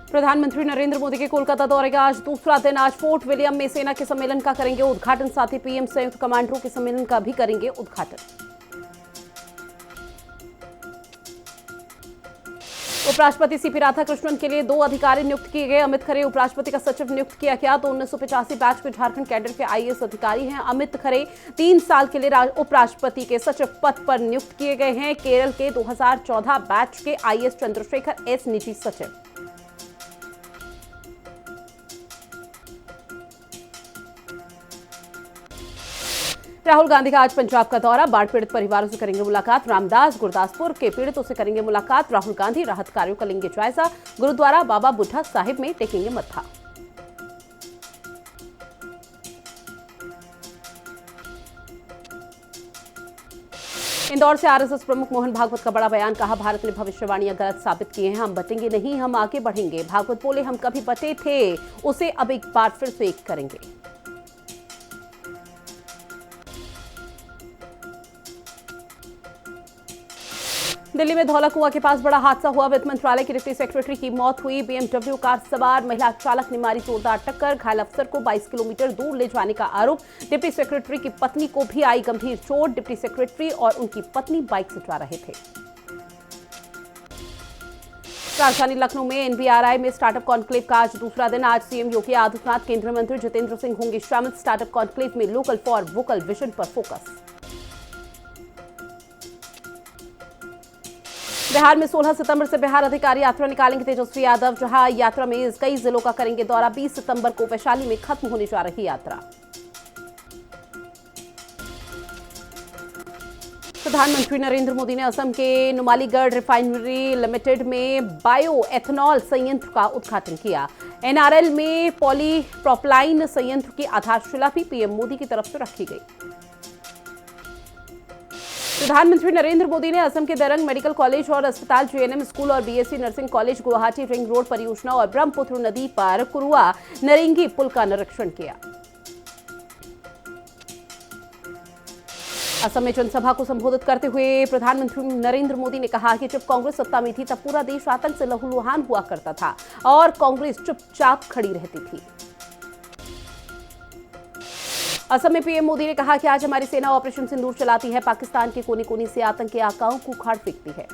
प्रधानमंत्री नरेंद्र मोदी के कोलकाता दौरे का आज दूसरा दिन। आज फोर्ट विलियम में सेना के सम्मेलन का करेंगे उद्घाटन, साथ ही पीएम संयुक्त कमांडरों के सम्मेलन का भी करेंगे उद्घाटन। उपराष्ट्रपति सीपी राधाकृष्णन के लिए 2 अधिकारी नियुक्त किए गए। अमित खरे उपराष्ट्रपति का सचिव नियुक्त किया गया तो 1985 बैच के झारखंड कैडर के आईएएस अधिकारी हैं। अमित खरे 3 साल के लिए उपराष्ट्रपति के सचिव पद पर नियुक्त किए गए हैं। केरल के 2014 बैच के आईएएस चंद्रशेखर एस निजी सचिव। राहुल गांधी का आज पंजाब का दौरा, बाढ़ पीड़ित परिवारों से करेंगे मुलाकात। रामदास गुरदासपुर के पीड़ितों से करेंगे मुलाकात। राहुल गांधी राहत कार्यों का लेंगे जायजा। गुरुद्वारा बाबा बुढ़ा साहिब में टेकेंगे मत्था। इंदौर से आरएसएस प्रमुख मोहन भागवत का बड़ा बयान, कहा भारत ने भविष्यवाणियां गलत साबित की हैं, हम बटेंगे नहीं, हम आगे बढ़ेंगे। भागवत बोले हम कभी बटे थे, उसे अब एक बार फिर से एक करेंगे। दिल्ली में धौला कुआं के पास बड़ा हादसा हुआ। वित्त मंत्रालय की डिप्टी सेक्रेटरी की मौत हुई। बीएमडब्ल्यू कार सवार महिला चालक ने मारी जोरदार टक्कर। घायल अफसर को 22 किलोमीटर दूर ले जाने का आरोप। डिप्टी सेक्रेटरी की पत्नी को भी आई गंभीर चोट। डिप्टी सेक्रेटरी और उनकी पत्नी बाइक से जा रहे थे। राजधानी लखनऊ में एनबीआरआई में स्टार्टअप कॉन्क्लेव का आज दूसरा दिन। आज सीएम योगी आदित्यनाथ, केंद्रीय मंत्री जितेंद्र सिंह होंगे शामिल। स्टार्टअप कॉन्क्लेव में लोकल फॉर वोकल विजन पर फोकस। बिहार में 16 सितंबर से बिहार अधिकारी यात्रा निकालेंगे तेजस्वी यादव। जहां यात्रा में कई जिलों का करेंगे दौरा। 20 सितंबर को वैशाली में खत्म होने जा रही यात्रा। प्रधानमंत्री नरेंद्र मोदी ने असम के नुमालीगढ़ रिफाइनरी लिमिटेड में बायो एथेनॉल संयंत्र का उद्घाटन किया। एनआरएल में पॉलीप्रोपलाइन संयंत्र की आधारशिला भी पीएम मोदी की तरफ से रखी गई। प्रधानमंत्री नरेंद्र मोदी ने असम के दरंग मेडिकल कॉलेज और अस्पताल, जेएनएम स्कूल और BSc nursing college, Guwahati ring road परियोजना और ब्रह्मपुत्र नदी पर कुरुआ नरेंगी पुल का निरीक्षण किया। असम में जनसभा को संबोधित करते हुए प्रधानमंत्री नरेंद्र मोदी ने कहा कि जब कांग्रेस सत्ता में थी तब पूरा देश आतंक से लहूलुहान हुआ करता था और कांग्रेस चुपचाप खड़ी रहती थी। असम में पीएम मोदी ने कहा कि आज हमारी सेना ऑपरेशन सिंदूर चलाती है, पाकिस्तान के कोने कोने से आतंकी आकाओं को उखाड़ फेंकती है।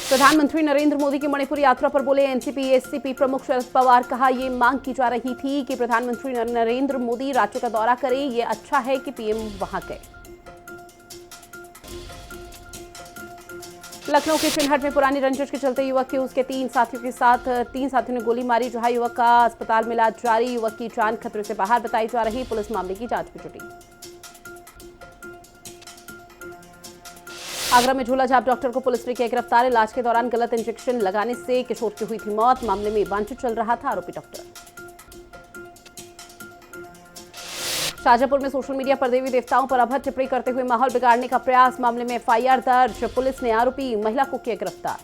प्रधानमंत्री नरेंद्र मोदी की मणिपुर यात्रा पर बोले एनसीपी एससीपी प्रमुख शरद पवार। कहा ये मांग की जा रही थी कि प्रधानमंत्री नरेंद्र मोदी राज्य का दौरा करें, ये अच्छा है कि पीएम वहां गए। लखनऊ के चिन्हट में पुरानी रंजिश के चलते युवक के उसके 3 साथियों ने गोली मारी। जहां युवक का अस्पताल में इलाज जारी। युवक की जान खतरे से बाहर बताई जा रही। पुलिस मामले की जांच में जुटी। आगरा में झोला छाप डॉक्टर को पुलिस ने किया गिरफ्तार। इलाज के दौरान गलत इंजेक्शन लगाने से किशोर की हुई थी मौत। मामले में वांछित चल रहा था आरोपी डॉक्टर। शाजापुर में सोशल मीडिया पर देवी देवताओं पर अभद्र टिप्पणी करते हुए माहौल बिगाड़ने का प्रयास। मामले में एफआईआर दर्ज। पुलिस ने आरोपी महिला को किया गिरफ्तार।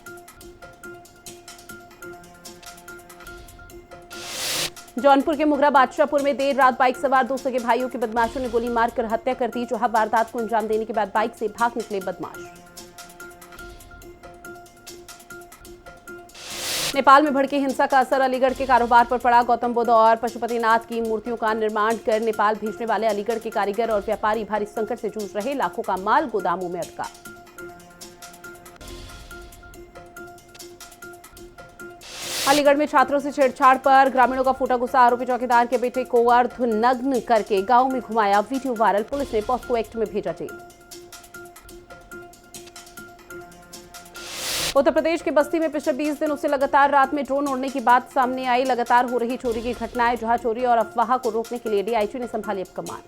जौनपुर के मुगरा बादशाहपुर में देर रात बाइक सवार 2 सगे भाइयों के बदमाशों ने गोली मारकर हत्या कर दी। जहां वारदात को अंजाम देने के बाद बाइक से भाग निकले बदमाश। नेपाल में भड़की हिंसा का असर अलीगढ़ के कारोबार पर पड़ा। गौतम बुद्ध और पशुपतिनाथ की मूर्तियों का निर्माण कर नेपाल भेजने वाले अलीगढ़ के कारीगर और व्यापारी भारी संकट से जूझ रहे। लाखों का माल गोदामों में अटका। अलीगढ़ में छात्रों से छेड़छाड़ पर ग्रामीणों का फूटा गुस्सा। आरोपी चौकीदार के बेटे को अर्धनग्न करके गांव में घुमाया। Video viral. पुलिस ने पॉक्सो एक्ट में भेजा जेल। उत्तर प्रदेश के बस्ती में पिछले 20 दिनों से लगातार रात में ड्रोन उड़ने की बात सामने आई। लगातार हो रही चोरी की घटनाएं। जहां चोरी और अफवाह को रोकने के लिए डीआईजी ने संभाली अब कमान।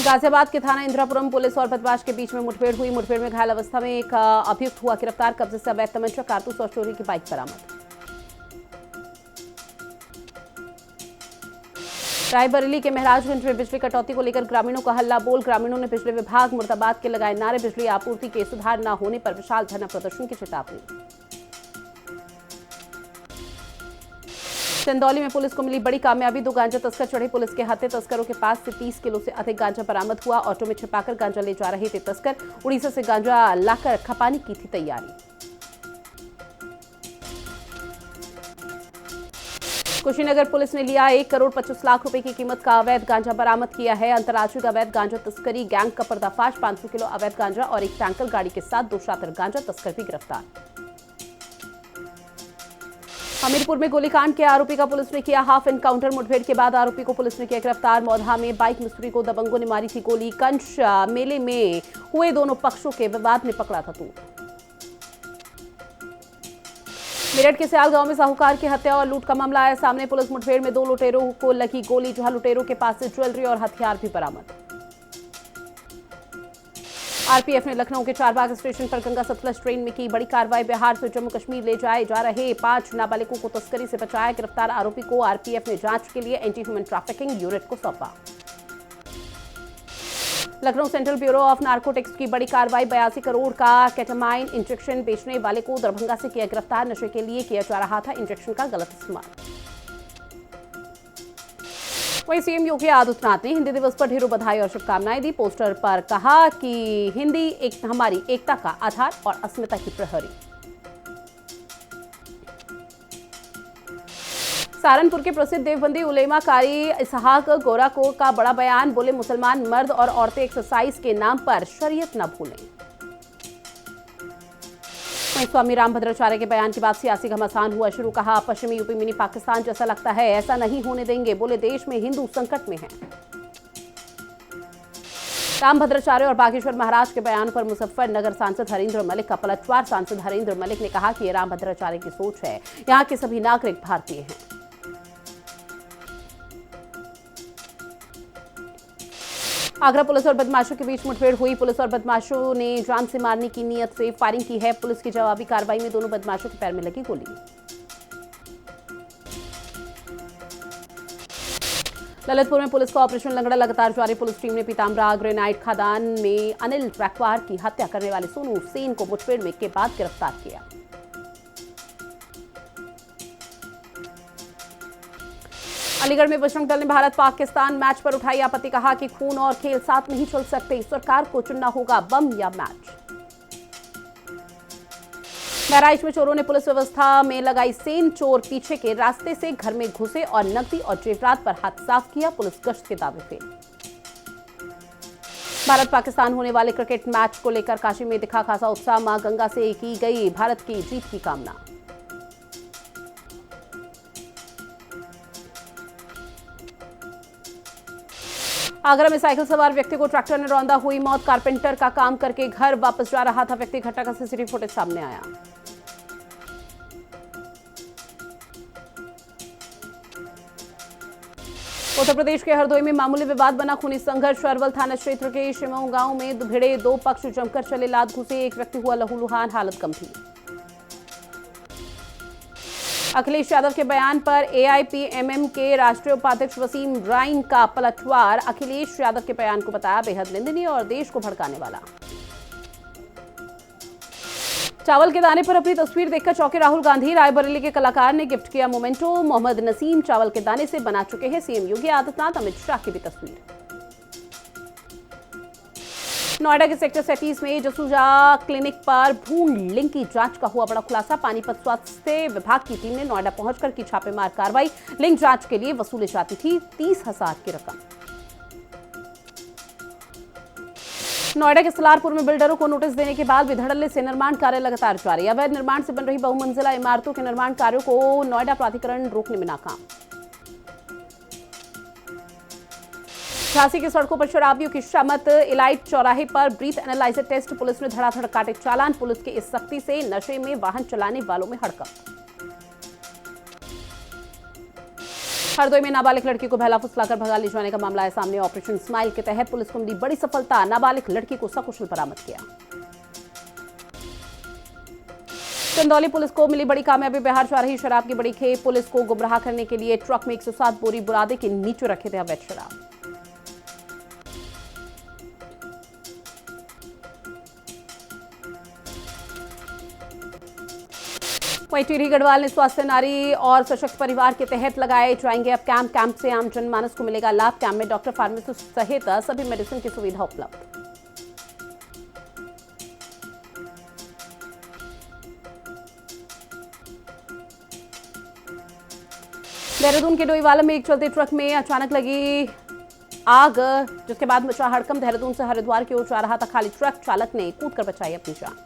गाजियाबाद के थाना इंदिरापुरम पुलिस और बदमाश के बीच में मुठभेड़ हुई। मुठभेड़ में घायल अवस्था में एक अभियुक्त हुआ गिरफ्तार। कब्जे से अवैध तमंचा, कारतूस और चोरी की बाइक बरामद। रायबरेली के महराजगंज में बिजली कटौती को लेकर ग्रामीणों का हल्ला बोल। ग्रामीणों ने बिजली विभाग मुर्दाबाद के लगाए नारे। बिजली आपूर्ति के सुधार न होने पर विशाल धरना प्रदर्शन की चेतावनी। चंदौली में पुलिस को मिली बड़ी कामयाबी, 2 गांजा तस्कर चढ़े पुलिस के हाथे। तस्करों के पास से 30 किलो से अधिक गांजा बरामद हुआ। ऑटो में छिपाकर गांजा ले जा रहे थे तस्कर। उड़ीसा से गांजा लाकर खपाने की थी तैयारी। कुशीनगर पुलिस ने लिया 1 करोड़ 25 लाख रुपए की कीमत का अवैध गांजा बरामद किया है। अंतर्राज्यीय अवैध गांजा तस्करी गैंग का पर्दाफाश, 500 किलो अवैध गांजा और एक टैंकर गाड़ी के साथ 2 शातिर गांजा तस्कर भी गिरफ्तार। हमीरपुर में गोलीकांड के आरोपी का पुलिस ने किया हाफ एनकाउंटर। मुठभेड़ के बाद आरोपी को पुलिस ने किया गिरफ्तार। मौधा में बाइक मिस्त्री को दबंगों ने मारी थी गोली। कंच मेले में हुए दोनों पक्षों के विवाद ने पकड़ा था तूल। मेरठ के सियाल गांव में साहूकार की हत्या और लूट का मामला आया सामने। पुलिस मुठभेड़ में 2 लुटेरों को लगी गोली, जहां लुटेरों के पास से ज्वेलरी और हथियार भी बरामद। आरपीएफ ने लखनऊ के चारबाग स्टेशन पर गंगा सतलज ट्रेन में की बड़ी कार्रवाई। बिहार से जम्मू कश्मीर ले जाए जा रहे 5 नाबालिगों को तस्करी से बचाया। गिरफ्तार आरोपी को आरपीएफ ने जांच के लिए एंटी ह्यूमन ट्रैफिकिंग यूनिट को सौंपा। Lucknow central bureau of narcotics की बड़ी कार्रवाई, 82 करोड़ का केटामाइन इंजेक्शन बेचने वाले को दरभंगा से किया गिरफ्तार। नशे के लिए किया जा रहा था इंजेक्शन का गलत इस्तेमाल। वहीं सीएम योगी आदित्यनाथ ने हिंदी दिवस पर ढेरों बधाई और शुभकामनाएं दी। पोस्टर पर कहा कि हिंदी हमारी एकता का आधार और अस्मिता की प्रहरी। सहारनपुर के प्रसिद्ध देवबंदी उलेमा कारी इसहाक गोरा को का बड़ा बयान, बोले मुसलमान मर्द और औरतें एक्सरसाइज के नाम पर शरीयत न भूलें। वहीं स्वामी रामभद्राचार्य के बयान के बाद सियासी घमासान हुआ शुरू। कहा पश्चिमी यूपी मिनी पाकिस्तान जैसा लगता है, ऐसा नहीं होने देंगे। बोले देश में हिंदू संकट में है। रामभद्राचार्य और बागेश्वर महाराज के बयान पर मुजफ्फरनगर सांसद हरेंद्र मलिक का पलटवार। सांसद हरेंद्र मलिक ने कहा कि यह रामभद्राचार्य की सोच है, यहाँ के सभी नागरिक भारतीय हैं। आगरा पुलिस और बदमाशों के बीच मुठभेड़ हुई। पुलिस और बदमाशों ने जान से मारने की नीयत से फायरिंग की है। पुलिस की जवाबी कार्रवाई में दोनों बदमाशों के पैर में लगी गोली। ललितपुर में पुलिस का ऑपरेशन लंगड़ा लगातार जारी। पुलिस टीम ने पीताम्बरा ग्रेनाइट खदान में अनिल रैकवार की हत्या करने वाले सोनू सेन को मुठभेड़ में के बाद गिरफ्तार किया। अलीगढ़ में बजरंग दल ने भारत पाकिस्तान मैच पर उठाई आपत्ति। कहा कि खून और खेल साथ नहीं चल सकते, सरकार को चुनना होगा बम या मैच। बहराइच में चोरों ने पुलिस व्यवस्था में लगाई सेन। चोर पीछे के रास्ते से घर में घुसे और नकदी और जेवरात पर हाथ साफ किया। पुलिस गश्त के दावे फेल। भारत पाकिस्तान होने वाले क्रिकेट मैच को लेकर काशी में दिखा खासा उत्साह। मां गंगा से की गई भारत की जीत की कामना। आगरा में साइकिल सवार व्यक्ति को ट्रैक्टर ने रौंदा, हुई मौत। कारपेंटर का काम करके घर वापस जा रहा था व्यक्ति। घटना का सीसीटीवी फुटेज सामने आया। उत्तर प्रदेश के हरदोई में मामूली विवाद बना खूनी संघर्ष। अरवल थाना क्षेत्र के शिमऊ गांव में भिड़े 2 पक्ष जमकर चले, लात घुसे। एक व्यक्ति हुआ लहूलुहान, हालत गंभीर। अखिलेश यादव के बयान पर एआईपीएमएम के राष्ट्रीय उपाध्यक्ष वसीम राइन का पलटवार। अखिलेश यादव के बयान को बताया बेहद निंदनीय और देश को भड़काने वाला। चावल के दाने पर अपनी तस्वीर देखकर चौंके राहुल गांधी। रायबरेली के कलाकार ने गिफ्ट किया मोमेंटो। मोहम्मद नसीम चावल के दाने से बना चुके हैं सीएम योगी आदित्यनाथ, अमित शाह की भी तस्वीर। नोएडा के सेक्टर 37 में जसूजा क्लिनिक पर भ्रूण लिंग की जांच का हुआ बड़ा खुलासा। पानीपत स्वास्थ्य विभाग की टीम ने नोएडा पहुंचकर की छापेमार कार्रवाई। लिंग जांच के लिए वसूली जाती थी 30,000 की रकम। नोएडा के सलारपुर में बिल्डरों को नोटिस देने के बाद भी धड़ल्ले से निर्माण कार्य लगातार जारी। अवैध निर्माण से बन रही बहुमंजिला इमारतों के निर्माण कार्यों को नोएडा प्राधिकरण रोकने में नाकाम। झांसी की सड़कों पर शराबियों की शामत। इलाइट चौराहे पर ब्रीथ एनालाइजर टेस्ट। पुलिस ने धड़ाधड़ काटे चालान। पुलिस के इस सख्ती से नशे में वाहन चलाने वालों में हड़कंप। हरदोई में नाबालिग लड़की को बहला फुसलाकर भगा ले जाने का मामला है सामने। ऑपरेशन स्माइल के तहत पुलिस को मिली बड़ी सफलता। नाबालिग लड़की को सकुशल बरामद किया। चंदौली पुलिस को मिली बड़ी कामयाबी। बिहार जा रही शराब की बड़ी खेप। पुलिस को गुमराह करने के लिए ट्रक में 107 बोरी बुरादे के नीचे रखे थे अवैध शराब। वहीं टिहरी गढ़वाल ने स्वास्थ्य नारी और सशक्त परिवार के तहत लगाए जाएंगे अब कैंप से आम जनमानस को मिलेगा लाभ। कैंप में डॉक्टर, फार्मासिस्ट सहित सभी मेडिसिन की सुविधा उपलब्ध। देहरादून के डोईवाला में एक चलते ट्रक में अचानक लगी आग, जिसके बाद मचा हड़कंप। देहरादून से हरिद्वार की ओर जा रहा था खाली ट्रक, चालक ने कूदकर बचाई अपनी जान।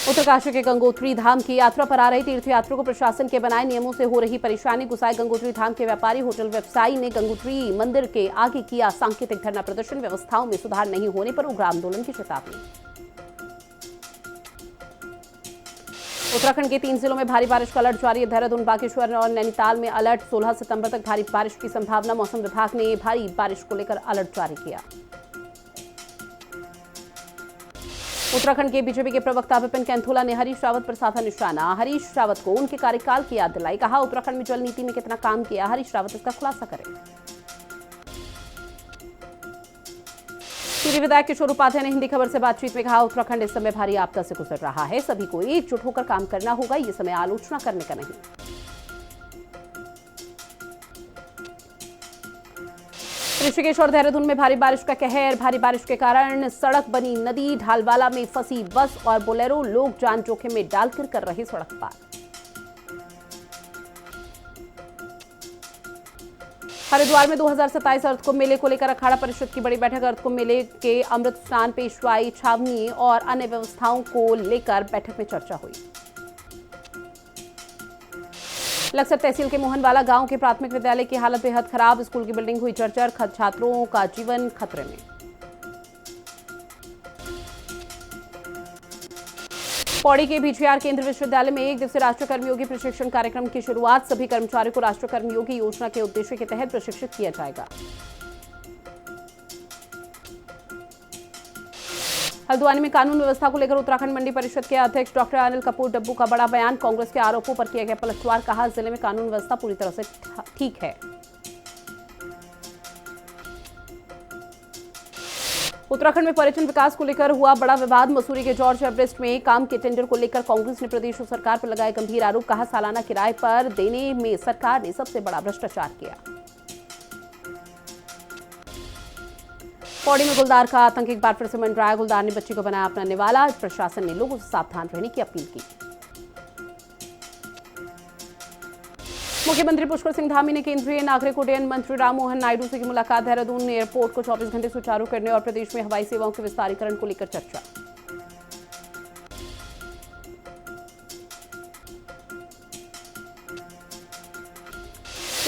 उत्तरकाशी के गंगोत्री धाम की यात्रा पर आ रहे तीर्थयात्रियों को प्रशासन के बनाए नियमों से हो रही परेशानी। गुसाई गंगोत्री धाम के व्यापारी होटल व्यवसायी ने गंगोत्री मंदिर के आगे किया सांकेतिक धरना प्रदर्शन। व्यवस्थाओं में सुधार नहीं होने पर उग्र आंदोलन की चेतावनी। उत्तराखंड के 3 जिलों में भारी बारिश का अलर्ट जारी है। देहरादून, बागेश्वर और नैनीताल में अलर्ट। 16 सितंबर तक भारी बारिश की संभावना। मौसम विभाग ने भारी बारिश को लेकर अलर्ट जारी किया। उत्तराखंड के बीजेपी के प्रवक्ता विपिन कैंथोला ने हरीश रावत पर साधा निशाना। हरीश रावत को उनके कार्यकाल की याद दिलाई। कहा, उत्तराखंड में जल नीति में कितना काम किया, हरीश रावत इसका खुलासा करें। टिहरी विधायक किशोर उपाध्याय ने हिंदी खबर से बातचीत में कहा, उत्तराखंड इस समय भारी आपदा से गुजर रहा है। सभी को एकजुट होकर काम करना होगा। ये समय आलोचना करने का नहीं। ऋषिकेश और देहरादून में भारी बारिश का कहर। भारी बारिश के कारण सड़क बनी नदी। ढालवाला में फंसी बस और बोलेरो, लोग जान जोखिम में डालकर कर रहे सड़क पार। हरिद्वार में 2027 अर्थ कुंभ मेले को लेकर अखाड़ा परिषद की बड़ी बैठक। अर्थ कुंभ मेले के अमृत स्नान, पेशवाई, छावनी और अन्य व्यवस्थाओं को लेकर बैठक में चर्चा हुई। लक्सर तहसील के मोहनवाला गांव के प्राथमिक विद्यालय की हालत बेहद खराब। स्कूल की बिल्डिंग हुई जर्जर, छात्रों का जीवन खतरे में। पौड़ी के बीजीआर केंद्रीय विश्वविद्यालय में 1 दिवसीय राष्ट्रीय कर्मयोगी प्रशिक्षण कार्यक्रम की शुरुआत। सभी कर्मचारियों को राष्ट्रीय कर्मयोगी योजना के उद्देश्य के तहत प्रशिक्षित किया जाएगा। हल्द्वानी में कानून व्यवस्था को लेकर उत्तराखंड मंडी परिषद के अध्यक्ष डॉक्टर अनिल कपूर डब्बू का बड़ा बयान। कांग्रेस के आरोपों पर किया गया पलटवार। कहा, जिले में कानून व्यवस्था पूरी तरह से ठीक है। उत्तराखंड में पर्यटन विकास को लेकर हुआ बड़ा विवाद। मसूरी के जॉर्ज एवरेस्ट में काम के टेंडर को लेकर कांग्रेस ने प्रदेश सरकार पर लगाए गंभीर आरोप। कहा, सालाना किराए पर देने में सरकार ने सबसे बड़ा भ्रष्टाचार किया। पौड़ी में गुलदार का आतंक एक बार फिर से मंडराया। गुलदार ने बच्ची को बनाया अपना निवाला। प्रशासन ने लोगों से सावधान रहने की अपील की। मुख्यमंत्री पुष्कर सिंह धामी ने केंद्रीय नागरिक उड्डयन मंत्री राममोहन नायडू से की मुलाकात। देहरादून एयरपोर्ट को 24 घंटे सुचारू करने और प्रदेश में हवाई सेवाओं के विस्तारीकरण को लेकर चर्चा।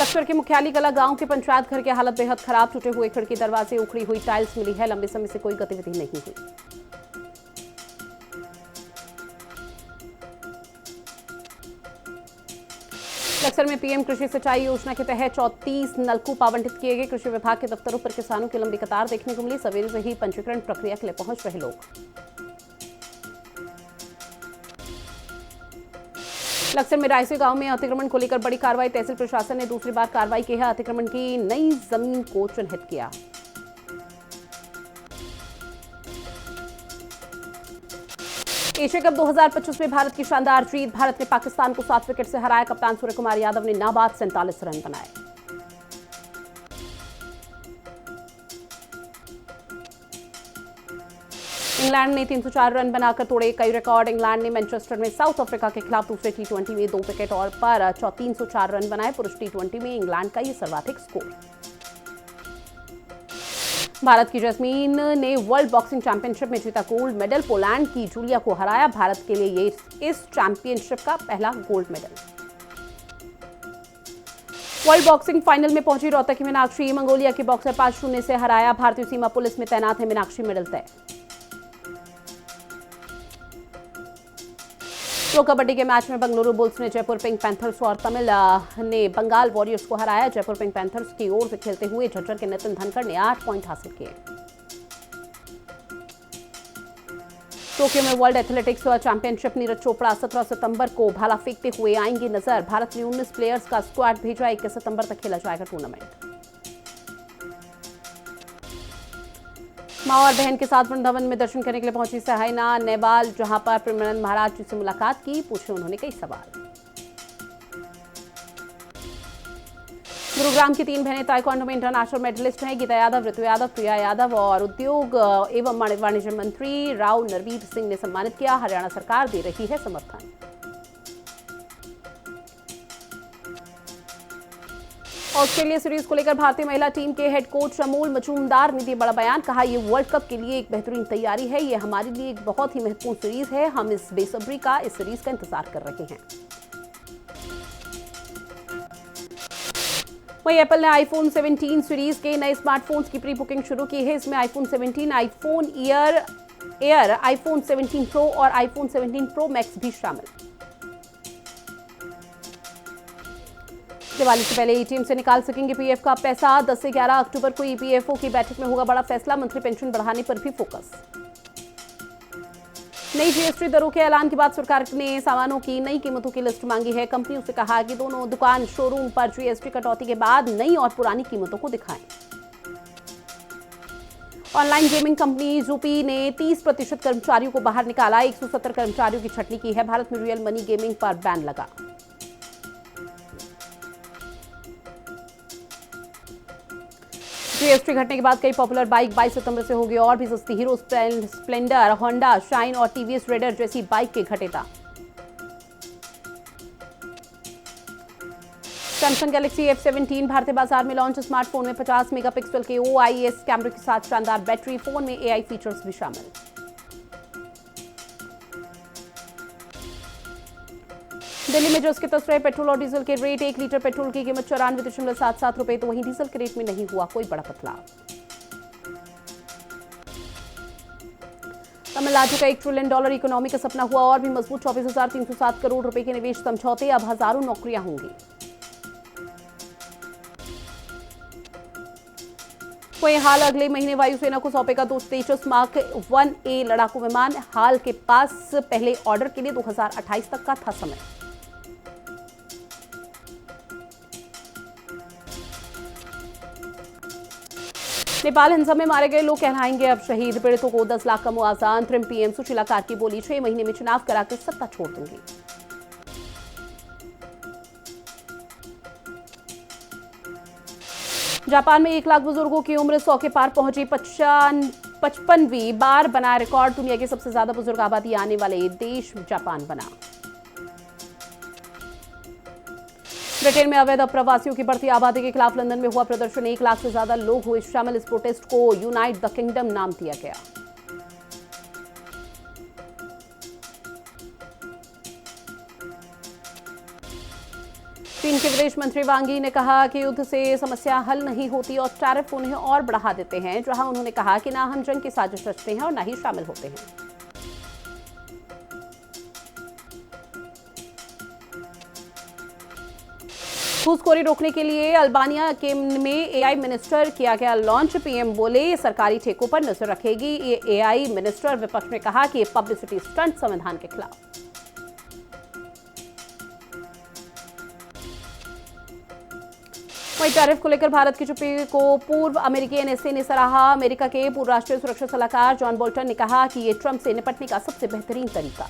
लक्सर के मुख्याली कला गांव के पंचायत घर की हालत बेहद खराब। टूटे हुए खिड़की, दरवाजे, उखड़ी हुई टाइल्स मिली है। लंबे समय से कोई गतिविधि नहीं हुई। लक्सर में पीएम कृषि सिंचाई योजना के तहत 34 नलकूप आवंटित किए गए। कृषि विभाग के दफ्तरों पर किसानों की लंबी कतार देखने को मिली। सवेरे से ही पंजीकरण प्रक्रिया के लिए पहुंच रहे लोग। लक्सर में रायसे गांव में अतिक्रमण को लेकर बड़ी कार्रवाई। तहसील प्रशासन ने दूसरी बार कार्रवाई की है। अतिक्रमण की नई जमीन को चिन्हित किया। एशिया कप 2025 में भारत की शानदार जीत। भारत ने पाकिस्तान को 7 विकेट से हराया। कप्तान सूर्य कुमार यादव ने नाबाद 47 रन बनाए। इंग्लैंड ने 304 रन बनाकर तोड़े कई रिकॉर्ड। इंग्लैंड ने मैनचेस्टर में साउथ अफ्रीका के खिलाफ दूसरे टी20 में 2 विकेट और पर 304 रन बनाए। पुरुष टी20 में इंग्लैंड का यह सर्वाधिक स्कोर। भारत की जैस्मीन ने वर्ल्ड बॉक्सिंग चैंपियनशिप में जीता गोल्ड मेडल। पोलैंड की जूलिया को हराया। भारत के लिए ये इस चैंपियनशिप का पहला gold medal. World boxing final में पहुंची रोहतक की मीनाक्षी। मंगोलिया की बॉक्सर 5-0 से हराया। भारतीय सीमा पुलिस में तैनात है मीनाक्षी। मेडल तय। प्रो कबड्डी के मैच में बेंगलुरु बुल्स ने जयपुर पिंक पैंथर्स और तमिल ने बंगाल वॉरियर्स को हराया। जयपुर पिंक पैंथर्स की ओर से खेलते हुए झज्जर के नितिन धनखड़ ने 8 पॉइंट हासिल किए। टोक्यो में world athletics championship Neeraj Chopra 17 सितंबर को भाला फेंकते हुए आएंगे नजर। भारत ने 19 प्लेयर्स का स्क्वाड भेजा। 21 सितंबर तक खेला जाएगा टूर्नामेंट। माँ और बहन के साथ वृंदावन में दर्शन करने के लिए पहुंची सहायना नेहवाल, जहां पर प्रेमानंद महाराज जी से मुलाकात की, पूछे उन्होंने कई सवाल। गुरुग्राम की 3 बहनें ताइक्वांडो में इंटरनेशनल मेडलिस्ट हैं। गीता यादव, ऋतु यादव, प्रिया यादव और उद्योग एवं वाणिज्य मंत्री राव नरवीर सिंह ने सम्मानित किया। हरियाणा सरकार दे रही है समर्थन। ऑस्ट्रेलिया सीरीज को लेकर भारतीय महिला टीम के हेड कोच अमोल मजूमदार ने दिया बड़ा बयान। कहा, ये वर्ल्ड कप के लिए एक बेहतरीन तैयारी है। ये हमारे लिए एक बहुत ही महत्वपूर्ण सीरीज है। हम इस बेसब्री का इस सीरीज का इंतजार कर रहे हैं। वहीं एप्पल ने आईफोन 17 सीरीज के नए स्मार्टफोन्स की प्री बुकिंग शुरू की है। इसमें iPhone 17, iPhone air, iPhone 17 pro और आईफोन 17 प्रो मैक्स भी शामिल। दिवाली से पहले एटीएम से निकाल सकेंगे पीएफ का पैसा। 10 से 11 अक्टूबर को ईपीएफओ की बैठक में होगा बड़ा फैसला। मंथली पेंशन बढ़ाने पर भी फोकस। नई जीएसटी दरों के ऐलान के बाद सरकार ने सामानों की नई कीमतों की लिस्ट मांगी है। कंपनियों से कहा कि दोनों दुकान शोरूम पर जीएसटी कटौती के बाद नई और पुरानी कीमतों को दिखाएं। ऑनलाइन गेमिंग कंपनी जूपी ने 30% कर्मचारियों को बाहर निकाला। 170 कर्मचारियों की छटनी की है। भारत में रियल मनी गेमिंग पर बैन लगा। जीएसटी घटने के बाद कई पॉपुलर बाइक 22 सितंबर से होगी और भी सस्ती। हीरो स्प्लेंडर, होंडा शाइन और टीवीएस रेडर जैसी बाइक के घटे दाम। सैमसंग गैलेक्सी F17 भारतीय बाजार में लॉन्च। स्मार्टफोन में 50 मेगापिक्सल के OIS कैमरे के साथ शानदार बैटरी। फोन में AI फीचर्स भी शामिल। दिल्ली में जो उसके तस रहे पेट्रोल और डीजल के रेट। 1 लीटर पेट्रोल की कीमत 94.77 रुपए, तो वहीं डीजल के रेट में नहीं हुआ कोई बड़ा बदलाव। तमिलनाडु का $1 ट्रिलियन इकोनॉमी का सपना हुआ और भी मजबूत। 24,307 करोड़ रुपए के निवेश समझौते। अब हजारों नौकरियां होंगी। वहीं हाल अगले महीने वायुसेना को सौंपेगा 2 तेजस मार्क 1A लड़ाकू विमान। हाल के पास पहले ऑर्डर के लिए 2028 तक का था समय। नेपाल हिंसा में मारे गए लोग कहलाएंगे अब शहीद। पीड़ितों को 10 लाख का मुआवजा। अंतरिम पीएम सुशीला कार्की बोली, 6 महीने में चुनाव कराकर सत्ता छोड़ दूंगी। जापान में 1 लाख बुजुर्गों की उम्र 100 के पार पहुंची। 55वीं बार बना रिकॉर्ड। दुनिया के सबसे ज्यादा बुजुर्ग आबादी आने वाले देश जापान बना। ब्रिटेन में अवैध अप्रवासियों की बढ़ती आबादी के खिलाफ लंदन में हुआ प्रदर्शन। 1 लाख से ज्यादा लोग हुए शामिल। इस प्रोटेस्ट को यूनाइट द किंगडम नाम दिया गया। चीन के विदेश मंत्री वांग यी ने कहा कि युद्ध से समस्या हल नहीं होती और टैरिफ उन्हें और बढ़ा देते हैं। जहां उन्होंने कहा कि ना हम जंग की साजिश रचते हैं और ना ही शामिल होते हैं। घूसखोरी रोकने के लिए अल्बानिया के में AI मिनिस्टर किया गया लॉन्च। पीएम बोले, सरकारी ठेकों पर नजर रखेगी ये AI मिनिस्टर। विपक्ष ने कहा कि ये पब्लिसिटी स्टंट संविधान के खिलाफ। वहीं टैरिफ को लेकर भारत की चुप्पी को पूर्व अमेरिकी NSA ने सराहा। अमेरिका के पूर्व राष्ट्रीय सुरक्षा सलाहकार जॉन बोल्टन ने कहा कि ये ट्रंप से निपटने का सबसे बेहतरीन तरीका।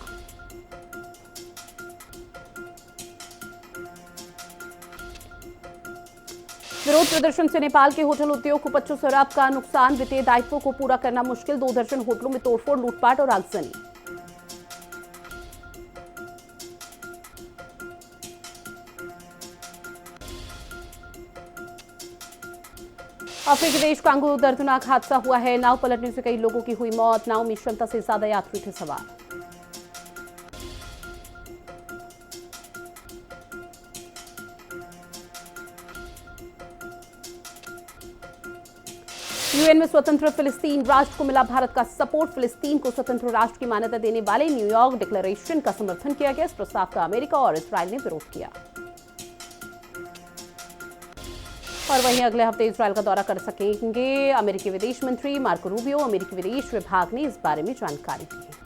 विरोध प्रदर्शन से नेपाल के होटल उद्योग को 25 अरब का नुकसान। वित्तीय दायित्वों को पूरा करना मुश्किल। 2 दर्जन होटलों में तोड़फोड़, लूटपाट और आगजनी। अफ्रीकी देश कांगो दर्दनाक हादसा हुआ है। नाव पलटने से कई लोगों की हुई मौत। नाव में क्षमता से ज्यादा यात्री थे सवार। यूएन में स्वतंत्र फिलिस्तीन राष्ट्र को मिला भारत का सपोर्ट। फिलिस्तीन को स्वतंत्र राष्ट्र की मान्यता देने वाले न्यूयॉर्क डिक्लेरेशन का समर्थन किया गया। इस प्रस्ताव का अमेरिका और इस्राएल ने विरोध किया। और वहीं अगले हफ्ते इस्राएल का दौरा कर सकेंगे अमेरिकी विदेश मंत्री मार्को रूबियो। अमेरिकी विदेश विभाग ने इस बारे में जानकारी दी है।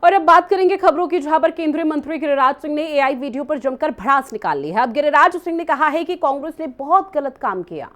और अब बात करेंगे खबरों की, जहां पर केंद्रीय मंत्री गिरिराज सिंह ने एआई वीडियो पर जमकर भड़ास निकाल ली है। अब गिरिराज सिंह ने कहा है कि कांग्रेस ने बहुत गलत काम किया।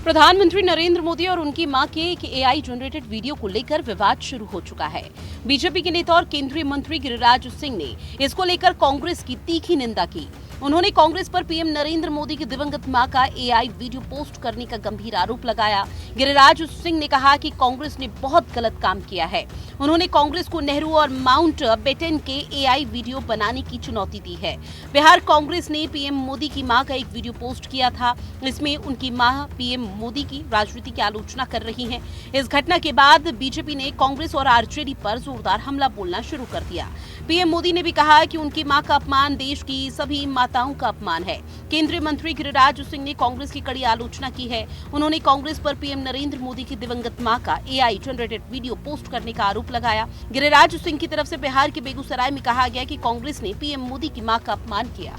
प्रधानमंत्री नरेंद्र मोदी और उनकी मां के एक एआई जनरेटेड वीडियो को लेकर विवाद शुरू हो चुका है। बीजेपी के नेता और केंद्रीय मंत्री गिरिराज सिंह ने इसको लेकर कांग्रेस की तीखी निंदा की। उन्होंने कांग्रेस पर पीएम नरेंद्र मोदी की दिवंगत मां का एआई वीडियो पोस्ट करने का गंभीर आरोप लगाया। गिरिराज सिंह ने कहा कि कांग्रेस ने बहुत गलत काम किया है। उन्होंने कांग्रेस को नेहरू और माउंट बेटन के एआई वीडियो बनाने की चुनौती दी है। बिहार कांग्रेस ने पीएम मोदी की मां का एक वीडियो पोस्ट किया था। इसमें उनकी मां पीएम मोदी की राजनीति की आलोचना कर रही हैं। इस घटना के बाद बीजेपी ने कांग्रेस और आरजेडी पर जोरदार हमला बोलना शुरू कर दिया। पीएम मोदी ने भी कहा कि उनकी मां का अपमान देश की सभी माताओं का अपमान है। केंद्रीय मंत्री गिरिराज सिंह ने कांग्रेस की कड़ी आलोचना की है। उन्होंने कांग्रेस पर पीएम नरेंद्र मोदी की दिवंगत मां का एआई जनरेटेड वीडियो पोस्ट करने का आरोप लगाया। गिरिराज सिंह की तरफ से बिहार के बेगूसराय में कहा गया कि कांग्रेस ने पीएम मोदी की मां का अपमान किया।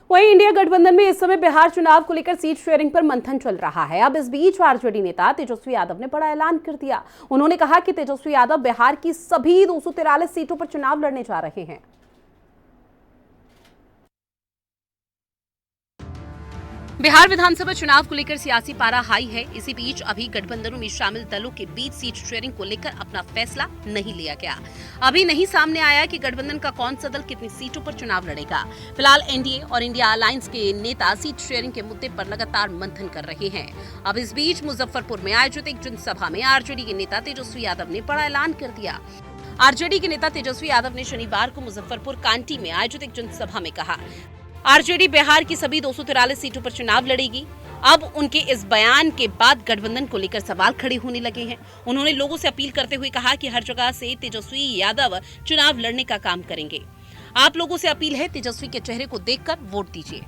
वहीं इंडिया गठबंधन में इस समय बिहार चुनाव को लेकर सीट शेयरिंग पर मंथन चल रहा है। अब इस बीच आरजेडी नेता तेजस्वी यादव ने बड़ा ऐलान कर दिया। उन्होंने कहा कि तेजस्वी यादव बिहार की सभी 243 सीटों पर चुनाव लड़ने जा रहे हैं। बिहार विधानसभा चुनाव को लेकर सियासी पारा हाई है। इसी बीच अभी गठबंधनों में शामिल दलों के बीच सीट शेयरिंग को लेकर अपना फैसला नहीं लिया गया। अभी नहीं सामने आया कि गठबंधन का कौन सा दल कितनी सीटों पर चुनाव लड़ेगा। फिलहाल एनडीए और इंडिया अलायंस के नेता सीट शेयरिंग के मुद्दे पर लगातार मंथन कर रहे हैं। अब इस बीच मुजफ्फरपुर में आयोजित एक जनसभा में आरजेडी के नेता तेजस्वी यादव ने बड़ा ऐलान कर दिया। आरजेडी के नेता तेजस्वी यादव ने शनिवार को मुजफ्फरपुर कांटी में आयोजित एक जनसभा में कहा, आरजेडी बिहार की सभी 243 सीटों पर चुनाव लड़ेगी। अब उनके इस बयान के बाद गठबंधन को लेकर सवाल खड़े होने लगे हैं। उन्होंने लोगों से अपील करते हुए कहा कि हर जगह से तेजस्वी यादव चुनाव लड़ने का काम करेंगे। आप लोगों से अपील है, तेजस्वी के चेहरे को देखकर वोट दीजिए।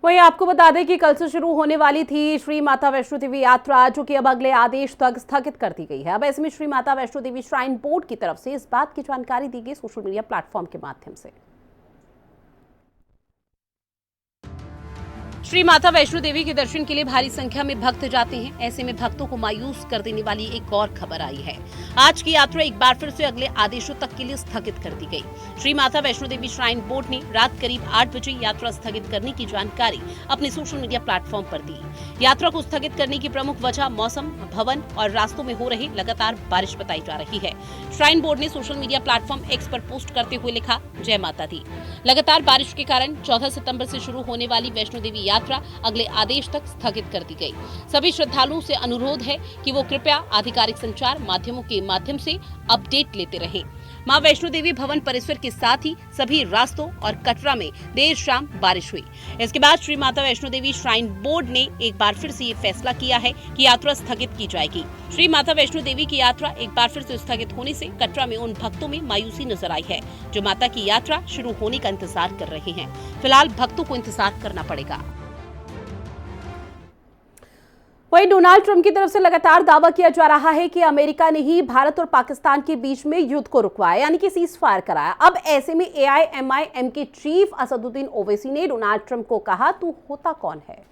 वहीं आपको बता दें कि कल से शुरू होने वाली थी श्री माता वैष्णो देवी यात्रा, जो कि अब अगले आदेश तक स्थगित कर दी गई है। अब ऐसे में श्री माता वैष्णो देवी श्राइन बोर्ड की तरफ से इस बात की जानकारी दी गई सोशल मीडिया प्लेटफॉर्म के माध्यम से। श्री माता वैष्णो देवी के दर्शन के लिए भारी संख्या में भक्त जाते हैं। ऐसे में भक्तों को मायूस कर देने वाली एक और खबर आई है। आज की यात्रा एक बार फिर से अगले आदेशों तक के लिए स्थगित कर दी गई। श्री माता वैष्णो देवी श्राइन बोर्ड ने रात करीब 8 बजे यात्रा स्थगित करने की जानकारी अपने सोशल मीडिया प्लेटफॉर्म पर दी। यात्रा को स्थगित करने की प्रमुख वजह मौसम, भवन और रास्तों में हो रही लगातार बारिश बताई जा रही है। श्राइन बोर्ड ने सोशल मीडिया प्लेटफॉर्म एक्स पर पोस्ट करते हुए लिखा, जय माता दी। लगातार बारिश के कारण 14 सितंबर से शुरू होने वाली वैष्णो देवी यात्रा अगले आदेश तक स्थगित कर दी गई। सभी श्रद्धालुओं से अनुरोध है कि वो कृपया आधिकारिक संचार माध्यमों के माध्यम से अपडेट लेते रहें। मां वैष्णो देवी भवन परिसर के साथ ही सभी रास्तों और कटरा में देर शाम बारिश हुई। इसके बाद श्री माता वैष्णो देवी श्राइन बोर्ड ने एक बार फिर से ये फैसला किया है कि यात्रा स्थगित की जाएगी। श्री माता वैष्णो देवी की यात्रा एक बार फिर से स्थगित होने से कटरा में उन भक्तों में मायूसी नजर आई है जो माता की यात्रा शुरू होने का इंतजार कर रहे हैं। फिलहाल भक्तों को इंतजार करना पड़ेगा। वहीं डोनाल्ड ट्रंप की तरफ से लगातार दावा किया जा रहा है कि अमेरिका ने ही भारत और पाकिस्तान के बीच में युद्ध को रुकवाया, यानी कि सीज फायर कराया। अब ऐसे में एआईएमआईएम के चीफ असदुद्दीन ओवैसी ने डोनाल्ड ट्रंप को कहा, तू होता कौन है?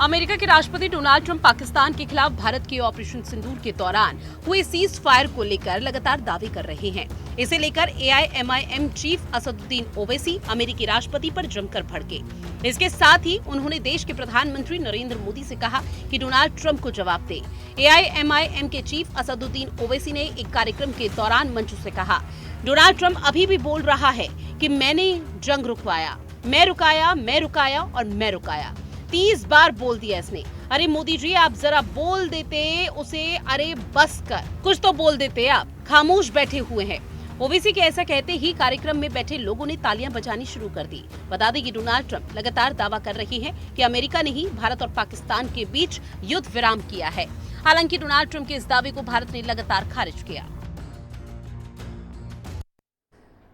अमेरिका के राष्ट्रपति डोनाल्ड ट्रंप पाकिस्तान के खिलाफ भारत के ऑपरेशन सिंदूर के दौरान हुए सीज फायर को लेकर लगातार दावे कर रहे हैं। इसे लेकर एआईएमआईएम चीफ असदुद्दीन ओवैसी अमेरिकी राष्ट्रपति पर जमकर भड़के। इसके साथ ही उन्होंने देश के प्रधानमंत्री नरेंद्र मोदी से कहा कि डोनाल्ड ट्रंप को जवाब दे। एआईएमआईएम के चीफ असदुद्दीन ओवैसी ने एक कार्यक्रम के दौरान मंच से कहा, डोनाल्ड ट्रंप अभी भी बोल रहा है कि मैंने जंग रुकवाया, मैं रुकाया और मैं रुकाया। 30 बार बोल दिया इसने। अरे मोदी जी, आप जरा बोल देते उसे, अरे बस कर, कुछ तो बोल देते, आप खामोश बैठे हुए हैं। ओवैसी के ऐसा कहते ही कार्यक्रम में बैठे लोगों ने तालियां बजानी शुरू कर दी। बता दें कि डोनाल्ड ट्रंप लगातार दावा कर रहे हैं कि अमेरिका ने ही भारत और पाकिस्तान के बीच युद्ध विराम किया है। हालांकि डोनाल्ड ट्रंप के इस दावे को भारत ने लगातार खारिज किया।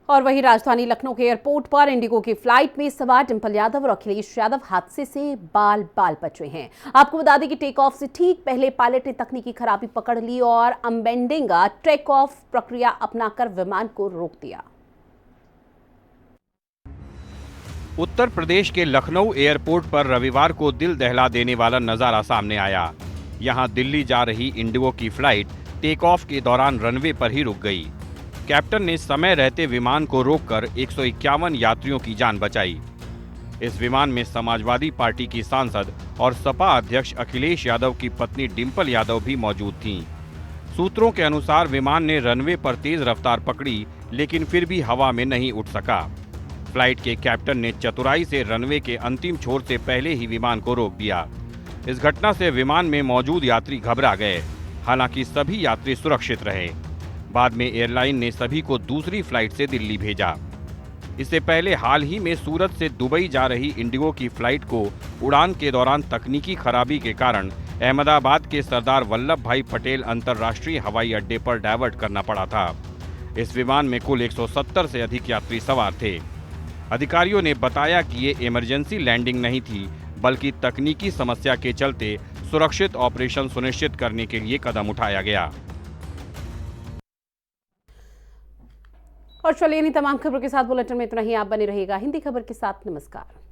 और वहीं राजधानी लखनऊ के एयरपोर्ट पर इंडिगो की फ्लाइट में सवार डिंपल यादव और अखिलेश यादव हादसे से बाल बाल बचे हैं। आपको बता दें कि टेक ऑफ से ठीक पहले पायलट ने तकनीकी खराबी पकड़ ली और अनबेंडिंग टेक ऑफ प्रक्रिया अपनाकर विमान को रोक दिया। उत्तर प्रदेश के लखनऊ एयरपोर्ट पर रविवार को दिल दहला देने वाला नजारा सामने आया। यहां दिल्ली जा रही इंडिगो की फ्लाइट टेक ऑफ के दौरान रनवे पर ही रुक गई। कैप्टन ने समय रहते विमान को रोककर 151 यात्रियों की जान बचाई। इस विमान में समाजवादी पार्टी की सांसद और सपा अध्यक्ष अखिलेश यादव की पत्नी डिंपल यादव भी मौजूद थीं। सूत्रों के अनुसार विमान ने रनवे पर तेज रफ्तार पकड़ी, लेकिन फिर भी हवा में नहीं उठ सका। फ्लाइट के कैप्टन ने चतुराई से रनवे के अंतिम छोर से पहले ही विमान को रोक दिया। इस घटना से विमान में मौजूद यात्री घबरा गए। हालांकि सभी यात्री सुरक्षित रहे। बाद में एयरलाइन ने सभी को दूसरी फ्लाइट से दिल्ली भेजा। इससे पहले हाल ही में सूरत से दुबई जा रही इंडिगो की फ्लाइट को उड़ान के दौरान तकनीकी खराबी के कारण अहमदाबाद के सरदार वल्लभ भाई पटेल अंतर्राष्ट्रीय हवाई अड्डे पर डायवर्ट करना पड़ा था। इस विमान में कुल 170 से अधिक यात्री सवार थे। अधिकारियों ने बताया कि ये इमरजेंसी लैंडिंग नहीं थी, बल्कि तकनीकी समस्या के चलते सुरक्षित ऑपरेशन सुनिश्चित करने के लिए कदम उठाया गया। और चलिए इन तमाम खबरों के साथ बुलेटिन में इतना ही। आप बने रहिएगा हिंदी खबर के साथ। नमस्कार।